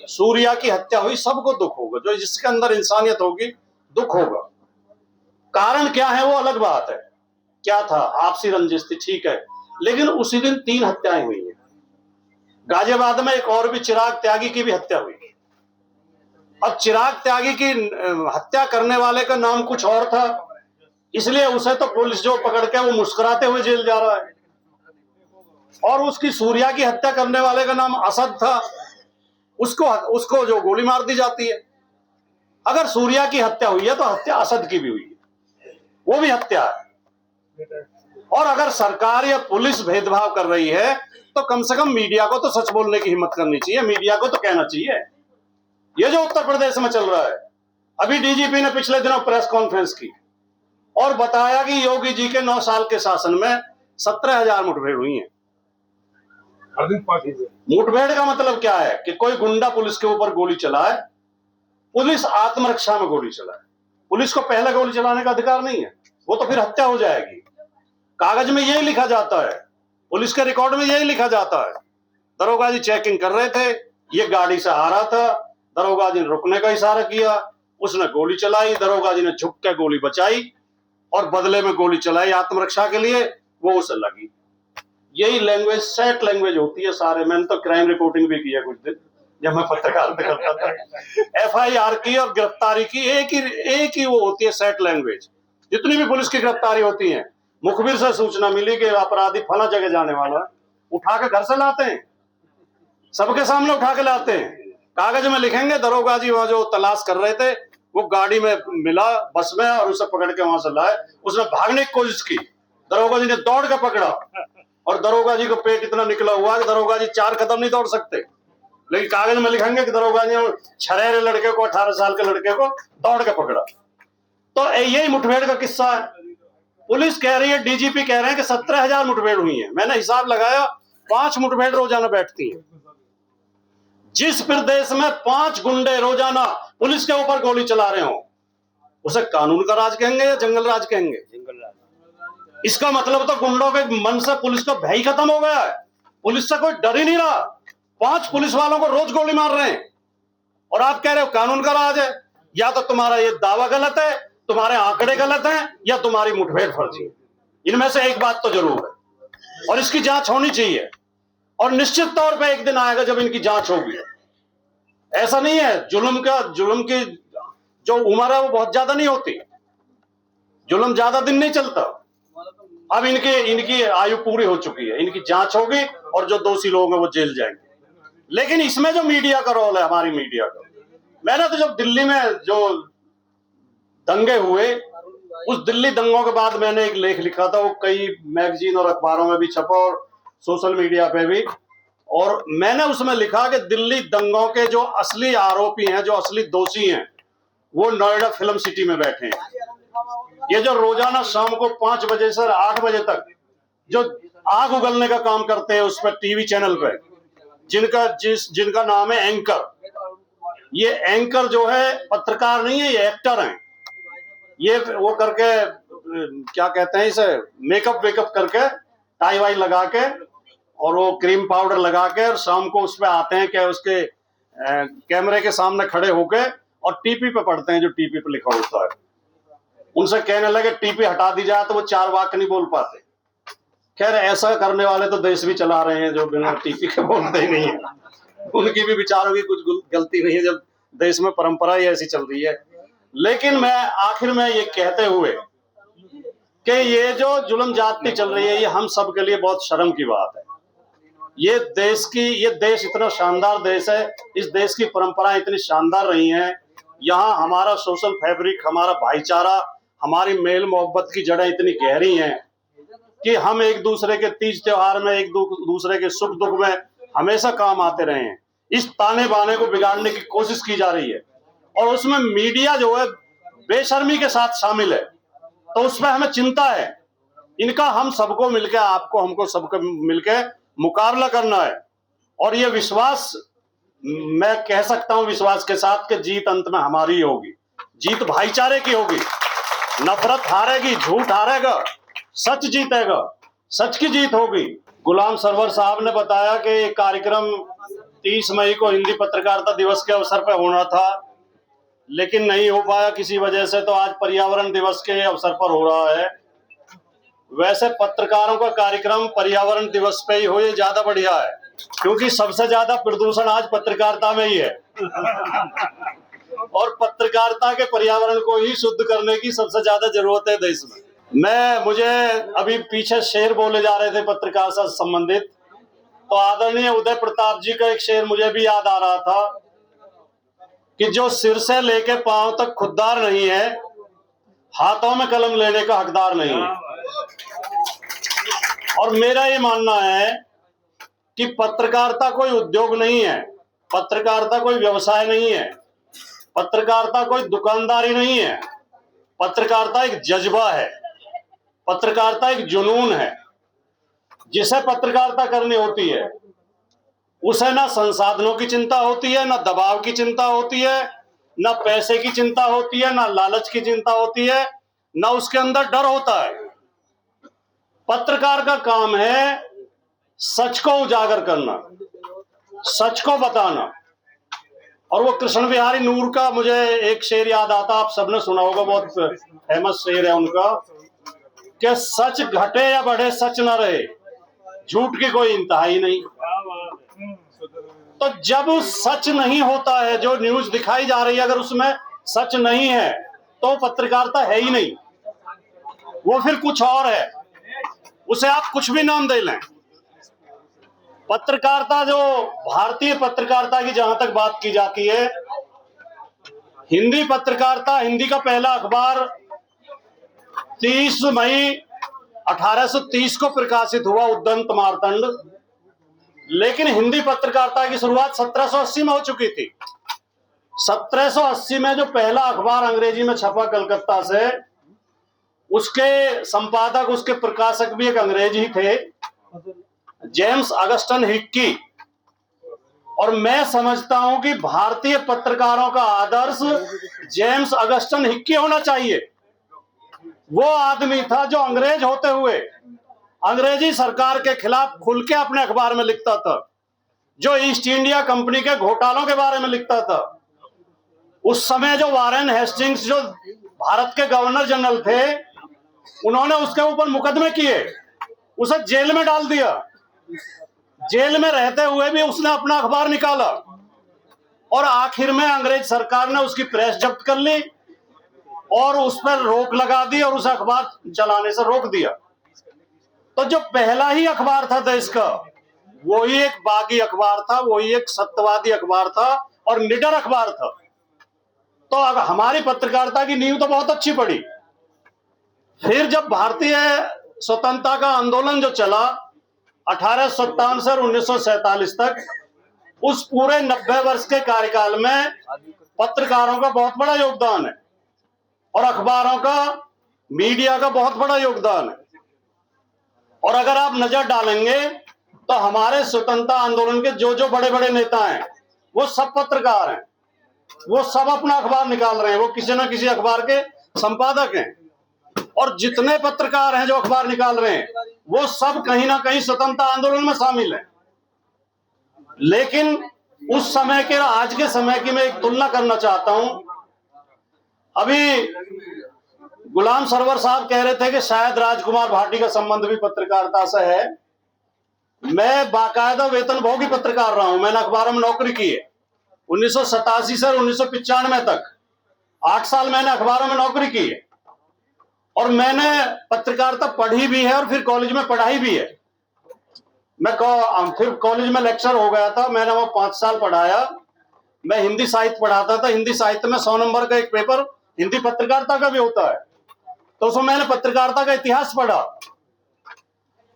सूर्या की हत्या हुई, सबको दुख होगा, जो जिसके अंदर इंसानियत होगी दुख होगा। कारण क्या है वो अलग बात है, क्या था, आपसी रंजिश थी, ठीक है, लेकिन उसी दिन 3 हत्याएं हुई हैं। गाजियाबाद में एक और भी चिराग त्यागी की भी हत्या हुई। अब चिराग त्यागी की हत्या करने वाले का नाम कुछ और था, इसलिए उसे तो पुलिस जो पकड़ के वो मुस्कुराते हुए जेल जा रहा है, और उसकी सूर्या की हत्या करने वाले का नाम असद था, उसको जो गोली मार दी जाती है। अगर सूर्या की हत्या हुई है तो हत्या असद की भी हुई है, वो भी हत्या है। और अगर सरकार या पुलिस भेदभाव कर रही है तो कम से कम मीडिया को तो सच बोलने की हिम्मत करनी चाहिए, मीडिया को तो कहना चाहिए। ये जो उत्तर प्रदेश में चल रहा है, अभी डीजीपी ने पिछले दिनों प्रेस कॉन्फ्रेंस की और बताया कि योगी जी के 9 साल के शासन में 17,000 मुठभेड़ हुई हैं। मुठभेड़ का मतलब क्या है कि कोई गुंडा पुलिस के ऊपर गोली चलाए, पुलिस आत्मरक्षा में गोली चलाए। पुलिस को पहले गोली चलाने का अधिकार नहीं है, वो तो फिर हत्या हो जाएगी। कागज में यही लिखा जाता है, पुलिस के रिकॉर्ड में यही लिखा जाता है। दरोगा जी चेकिंग कर रहे थे, ये गाड़ी से आ रहा था, दरोगा जी ने रुकने का इशारा किया, उसने गोली चलाई, दरोगा जी ने झुक के गोली बचाई और बदले में गोली चलाई आत्मरक्षा के लिए, वो उसे लगी। यही लैंग्वेज, सेट लैंग्वेज होती है सारे। मैंने तो क्राइम रिपोर्टिंग भी की है कुछ दिन, जब मैं पत्रकारिता करता था। एफआईआर की और गिरफ्तारी की एक ही वो होती है, सेट लैंग्वेज। जितनी भी पुलिस की गिरफ्तारी होती है, मुखबिर से सूचना मिली कि अपराधी फला जगह जाने वाला है, उठा के घर से लाते हैं, सबके सामने उठा के लाते हैं, कागज में लिखेंगे दरोगा जी वहां जो तलाश कर रहे थे वो गाड़ी में मिला, बस में, और उसे पकड़ के वहां से लाए। उसने भागने की कोशिश की, दरोगा जी ने दौड़ के पकड़ा, और दरोगा जी को पेट इतना निकला हुआ कि दरोगा जी 4 कदम नहीं दौड़ सकते, लेकिन कागज में लिखेंगे कि दरोगा जी ने छरेरे लड़के को, 18 साल के लड़के को दौड़ के पकड़ा। तो यही मुठभेड़ का किस्सा है। पुलिस कह रही है, डीजीपी कह रहे हैं कि 17,000 मुठभेड़ हुई है। मैंने हिसाब लगाया, 5 मुठभेड़ रोजाना बैठती है। जिस प्रदेश में 5 गुंडे रोजाना पुलिस के ऊपर गोली चला रहे हो, उसे कानून का राज कहेंगे या जंगल राज कहेंगे? जंगल राज। इसका मतलब तो गुंडों के मन से पुलिस का भय खत्म हो गया है, पुलिस से कोई डर ही नहीं रहा। 5 पुलिस वालों को रोज गोली मार रहे हैं और आप कह रहे हो कानून का राज है। या तो तुम्हारा ये दावा गलत है, तुम्हारे आंकड़े गलत हैं, या तुम्हारी मुठभेड़ फर्जी है। इनमें से एक बात तो जरूर है, और इसकी जांच होनी चाहिए, और निश्चित तौर पे एक दिन आएगा जब इनकी जांच होगी। ऐसा नहीं है, जुल्म की जो उम्र है वो बहुत ज्यादा नहीं होती, जुल्म ज्यादा दिन नहीं चलता। अब इनकी आयु पूरी हो चुकी है, इनकी जांच होगी और जो दोषी लोग हैं वो जेल जाएंगे। लेकिन इसमें जो मीडिया का रोल है, हमारी मीडिया का, मैंने तो जब दिल्ली में जो दंगे हुए, उस दिल्ली दंगों के बाद मैंने एक लेख लिखा था, वो कई मैगजीन और अखबारों में भी छपा और सोशल मीडिया पे भी, और मैंने उसमें लिखा कि दिल्ली दंगों के जो असली आरोपी हैं, जो असली दोषी हैं, वो नोएडा फिल्म सिटी में बैठे हैं। ये जो रोजाना शाम को 5 बजे से 8 बजे तक जो आग उगलने का काम करते हैं उस पर टीवी चैनल पे, जिनका नाम है एंकर। ये एंकर जो है पत्रकार नहीं है, ये एक्टर हैं। ये वो करके क्या कहते हैं इसे, मेकअप वेकअप करके, टाई वाई लगा के और वो क्रीम पाउडर लगा के, और शाम को उस पे आते हैं कि उसके कैमरे के सामने खड़े होके और टीपी पे पढ़ते हैं जो टीपी पे लिखा होता है। उनसे कहने लगे टीपी हटा दी जाए तो वो 4 वाक्य नहीं बोल पाते। खैर ऐसा करने वाले तो देश भी चला रहे हैं जो बिना टीपी के बोलते ही नहीं है, उनकी भी विचारों की कुछ गलती नहीं है, जब देश में परंपरा ही ऐसी चल रही है। लेकिन मैं आखिर में ये कहते हुए कि ये जो जुल्म जाती चल रही है, ये हम सब के लिए बहुत शर्म की बात है। ये देश इतना शानदार देश है, इस देश की परंपराएं इतनी शानदार रही हैं, यहाँ हमारा सोशल फैब्रिक, हमारा भाईचारा, हमारी मेल मोहब्बत की जड़ें इतनी गहरी हैं कि हम एक दूसरे के तीज त्योहार में, एक दूसरे के सुख दुख में हमेशा काम आते रहे हैं। इस ताने बाने को बिगाड़ने की कोशिश की जा रही है, और उसमें मीडिया जो है बेशर्मी के साथ शामिल है, तो उसमें हमें चिंता है। इनका हम सबको मिलकर, आपको, हमको, सबको मिलकर मुकाबला करना है। और ये विश्वास, मैं कह सकता हूं विश्वास के साथ कि जीत अंत में हमारी होगी, जीत भाईचारे की होगी। नफरत हारेगी, झूठ हारेगा, सच जीतेगा, सच की जीत होगी। गुलाम सरवर साहब ने बताया कि ये कार्यक्रम 30 मई को हिंदी पत्रकारिता दिवस के अवसर पर होना था, लेकिन नहीं हो पाया किसी वजह से, तो आज पर्यावरण दिवस के अवसर पर हो रहा है। वैसे पत्रकारों का कार्यक्रम पर्यावरण दिवस पे ही हो, ये ज्यादा बढ़िया है, क्योंकि सबसे ज्यादा प्रदूषण आज पत्रकारिता में ही है और पत्रकारिता के पर्यावरण को ही शुद्ध करने की सबसे ज्यादा जरूरत है देश में। मुझे अभी पीछे शेर बोले जा रहे थे पत्रकार से संबंधित, तो आदरणीय उदय प्रताप जी का एक शेर मुझे भी याद आ रहा था कि जो सिर से लेके पांव तक खुददार नहीं है, हाथों में कलम लेने का हकदार नहीं है। और मेरा ये मानना है कि पत्रकारिता कोई उद्योग नहीं है, पत्रकारिता कोई व्यवसाय नहीं है, पत्रकारिता कोई दुकानदारी नहीं है, पत्रकारिता एक जज्बा है, पत्रकारिता एक जुनून है। जिसे पत्रकारिता करनी होती है उसे ना संसाधनों की चिंता होती है, ना दबाव की चिंता होती है, ना पैसे की चिंता होती है, ना लालच की चिंता होती है, ना उसके अंदर डर होता है। पत्रकार का काम है सच को उजागर करना, सच को बताना। और वो कृष्ण बिहारी नूर का मुझे एक शेर याद आता, आप सबने सुना होगा, बहुत फेमस शेर है उनका, कि सच घटे या बढ़े सच न रहे, झूठ की कोई इंतहा ही नहीं। तो जब सच नहीं होता है, जो न्यूज दिखाई जा रही है अगर उसमें सच नहीं है तो पत्रकारिता है ही नहीं, वो फिर कुछ और है, उसे आप कुछ भी नाम दे लें। पत्रकारिता, जो भारतीय पत्रकारिता की जहां तक बात की जाती है, हिंदी पत्रकारिता, हिंदी का पहला अखबार 30 मई 1830 को प्रकाशित हुआ, उद्दंत मार्तंड। लेकिन हिंदी पत्रकारिता की शुरुआत 1780 में हो चुकी थी। 1780 में जो पहला अखबार अंग्रेजी में छपा कलकत्ता से, उसके संपादक, उसके प्रकाशक भी एक अंग्रेज ही थे, जेम्स अगस्टन हिक्की। और मैं समझता हूं कि भारतीय पत्रकारों का आदर्श जेम्स अगस्टन हिक्की होना चाहिए। वो आदमी था जो अंग्रेज होते हुए अंग्रेजी सरकार के खिलाफ खुल के अपने अखबार में लिखता था, जो ईस्ट इंडिया कंपनी के घोटालों के बारे में लिखता था। उस समय जो वारेन हेस्टिंग्स, जो भारत के गवर्नर जनरल थे, उन्होंने उसके ऊपर मुकदमे किए, उसे जेल में डाल दिया। जेल में रहते हुए भी उसने अपना अखबार निकाला और आखिर में अंग्रेज सरकार ने उसकी प्रेस जब्त कर ली और उस पर रोक लगा दी और उसे अखबार चलाने से रोक दिया। तो जो पहला ही अखबार था देश का, वही एक बागी अखबार था, वही एक सत्यवादी अखबार था और निडर अखबार था। तो अब हमारी पत्रकारिता की नींव तो बहुत अच्छी पड़ी। फिर जब भारतीय स्वतंत्रता का आंदोलन जो चला 1857 से 1947 तक, उस पूरे 90 वर्ष के कार्यकाल में पत्रकारों का बहुत बड़ा योगदान है और अखबारों का, मीडिया का बहुत बड़ा योगदान है। और अगर आप नजर डालेंगे तो हमारे स्वतंत्रता आंदोलन के जो बड़े बड़े नेता हैं, वो सब पत्रकार हैं, वो सब अपना अखबार निकाल रहे हैं, वो किसी न किसी अखबार के संपादक हैं। और जितने पत्रकार हैं जो अखबार निकाल रहे हैं, वो सब कहीं ना कहीं स्वतंत्रता आंदोलन में शामिल हैं। लेकिन उस समय के आज के समय की मैं एक तुलना करना चाहता हूं। अभी गुलाम सरवर साहब कह रहे थे कि शायद राजकुमार भाटी का संबंध भी पत्रकारिता से है। मैं बाकायदा वेतनभोगी पत्रकार रहा हूं, मैंने अखबारों में नौकरी की है 1987 से 1995 तक 8 साल मैंने अखबारों में नौकरी की है और मैंने पत्रकारिता पढ़ी भी है और फिर कॉलेज में पढ़ाई भी है। मैं फिर कॉलेज में लेक्चर हो गया था, मैंने वहां 5 साल पढ़ाया। मैं हिंदी साहित्य पढ़ाता था, हिंदी साहित्य में 100 नंबर का एक पेपर हिंदी पत्रकारिता का भी होता है, तो उसमें मैंने पत्रकारिता का इतिहास पढ़ा।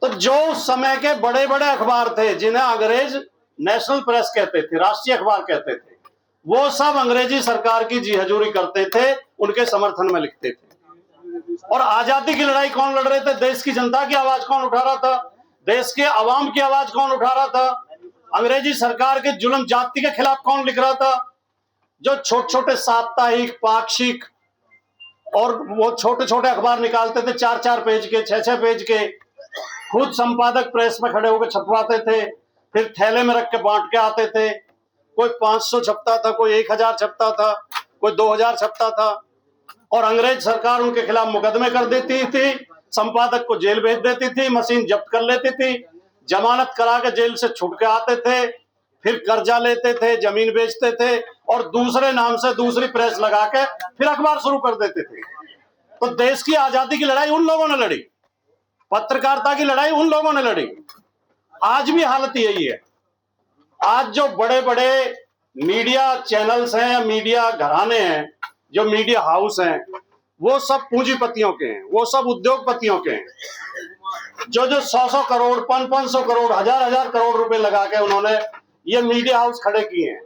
तो जो उस समय के बड़े बड़े अखबार थे, जिन्हें अंग्रेज नेशनल प्रेस कहते थे, राष्ट्रीय अखबार कहते थे, वो सब अंग्रेजी सरकार की जी हजूरी करते थे, उनके समर्थन में लिखते थे। और आजादी की लड़ाई कौन लड़ रहे थे? देश की जनता की आवाज कौन उठा रहा था? देश के अवाम की आवाज कौन उठा रहा था? अंग्रेजी सरकार के जुल्म जाति के खिलाफ कौन लिख रहा था? जो छोटे छोटे साप्ताहिक, पाक्षिक और वो छोटे छोटे अखबार निकालते थे, 4-4 पेज के, 6-6 पेज के, खुद संपादक प्रेस में खड़े होकर छपवाते थे, फिर थैले में रख के बांट के आते थे। कोई 500 छपता था, कोई 1000 छपता था, कोई 2000 छपता था, और अंग्रेज सरकार उनके खिलाफ मुकदमे कर देती थी, संपादक को जेल भेज देती थी, मशीन जब्त कर लेती थी, जमानत करा के जेल से छूट के आते थे, फिर कर्जा लेते थे, जमीन बेचते थे, और दूसरे नाम से दूसरी प्रेस लगा के फिर अखबार शुरू कर देते थे। तो देश की आजादी की लड़ाई उन लोगों ने लड़ी, पत्रकारिता की लड़ाई उन लोगों ने लड़ी। आज भी हालत यही है। आज जो बड़े बड़े मीडिया चैनल्स हैं या मीडिया घराने हैं, जो मीडिया हाउस हैं, वो सब पूंजीपतियों के हैं, वो सब उद्योगपतियों के हैं। जो 100 करोड़ 500 करोड़ 1000 करोड़ रुपए लगा के उन्होंने ये मीडिया हाउस खड़े किए हैं।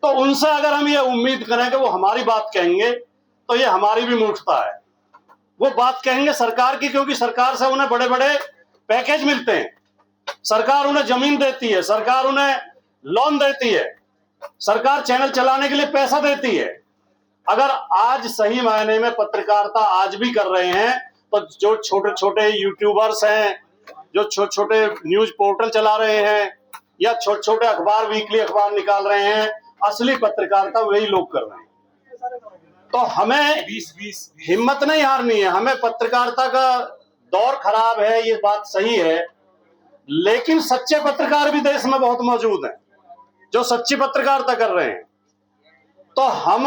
तो उनसे अगर हम ये उम्मीद करें कि वो हमारी बात कहेंगे, तो ये हमारी भी मूर्खता है। वो बात कहेंगे सरकार की, क्योंकि सरकार से उन्हें बड़े बड़े पैकेज मिलते हैं, सरकार उन्हें जमीन देती है, सरकार उन्हें लोन देती है, सरकार चैनल चलाने के लिए पैसा देती है। अगर आज सही मायने में पत्रकारिता आज भी कर रहे हैं, तो जो छोटे छोटे यूट्यूबर्स हैं, जो छोटे छोटे न्यूज पोर्टल चला रहे हैं, या छोटे छोटे अखबार वीकली अखबार निकाल रहे हैं, असली पत्रकारिता वही लोग कर रहे हैं। तो हमें हिम्मत नहीं हारनी है। हमें पत्रकारिता का दौर खराब है, ये बात सही है, लेकिन सच्चे पत्रकार भी देश में बहुत मौजूद हैं जो सच्ची पत्रकारिता कर रहे हैं। तो हम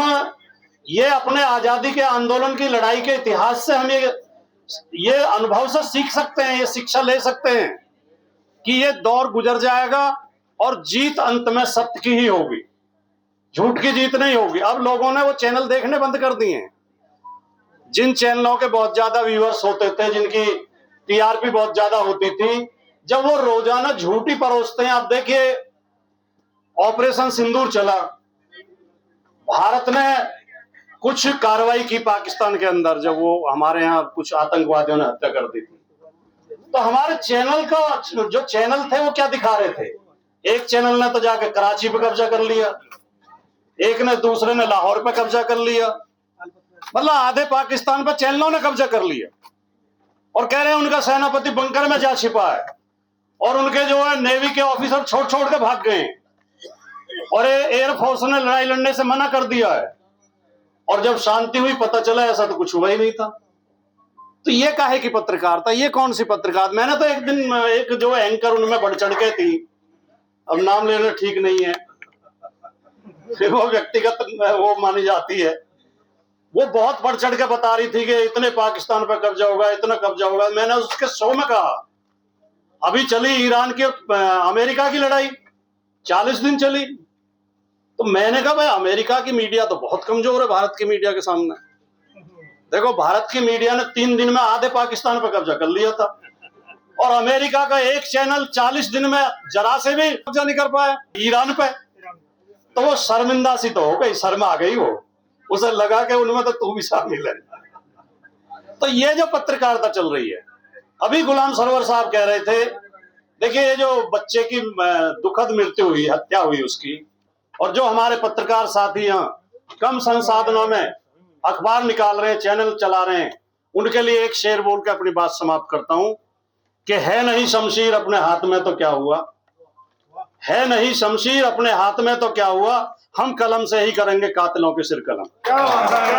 ये अपने आजादी के आंदोलन की लड़ाई के इतिहास से हम ये अनुभव से सीख सकते हैं, ये शिक्षा ले सकते हैं कि ये दौर गुजर जाएगा और जीत अंत में सत्य की ही होगी, झूठ की जीत नहीं होगी। अब लोगों ने वो चैनल देखने बंद कर दिए हैं। जिन चैनलों के बहुत ज्यादा व्यूअर्स होते थे, जिनकी टीआरपी बहुत ज्यादा होती थी, जब वो रोजाना झूठी परोसते हैं। आप देखिए, ऑपरेशन सिंदूर चला, भारत ने कुछ कार्रवाई की पाकिस्तान के अंदर, जब वो हमारे यहाँ कुछ आतंकवादियों ने हत्या कर दी थी, तो हमारे चैनल का जो चैनल थे वो क्या दिखा रहे थे? एक चैनल ने तो जाके कराची पे कब्जा कर लिया, एक ने, दूसरे ने लाहौर पे कब्जा कर लिया, मतलब आधे पाकिस्तान पे चैनलों ने कब्जा कर लिया, और कह रहे हैं उनका सेनापति बंकर में जा छिपा है, और उनके जो है नेवी के ऑफिसर छोड़ छोड़ के भाग गए, और एयरफोर्स ने लड़ाई लड़ने से मना कर दिया है। और जब शांति हुई पता चला ऐसा तो कुछ हुआ ही नहीं था। तो ये काहे की पत्रकारिता, ये कौन सी पत्रकारिता? मैंने तो एक दिन एक जो एंकर उनमें बढ़ चढ़ के थी, अब नाम लेना ठीक नहीं है, फिर वो व्यक्तिगत वो मानी जाती है, वो बहुत बढ़ चढ़ के बता रही थी कि इतने पाकिस्तान पर कब्जा होगा, इतना कब्जा होगा। मैंने उसके शो में कहा, अभी चली ईरान की अमेरिका की लड़ाई, 40 दिन चली, तो मैंने कहा भाई अमेरिका की मीडिया तो बहुत कमजोर है भारत की मीडिया के सामने। देखो, भारत की मीडिया ने 3 दिन में आधे पाकिस्तान पर कब्जा कर लिया था, और अमेरिका का एक चैनल 40 दिन में जरा से भी कब्जा नहीं कर पाया ईरान पे। तो वो शर्मिंदा सी तो हो गई, शर्मा आ गई, वो उसे लगा कि उनमें तो तू भी शामिल है। तो ये जो पत्रकारिता चल रही है, अभी गुलाम सरवर साहब कह रहे थे, देखिए ये जो बच्चे की दुखद मृत्यु हुई, हत्या हुई उसकी, और जो हमारे पत्रकार साथी यहाँ कम संसाधनों में अखबार निकाल रहे हैं, चैनल चला रहे हैं, उनके लिए एक शेर बोल के अपनी बात समाप्त करता हूं कि है नहीं शमशीर अपने हाथ में तो क्या हुआ, है नहीं शमशीर अपने हाथ में तो क्या हुआ, हम कलम से ही करेंगे कातिलों के सिर कलम।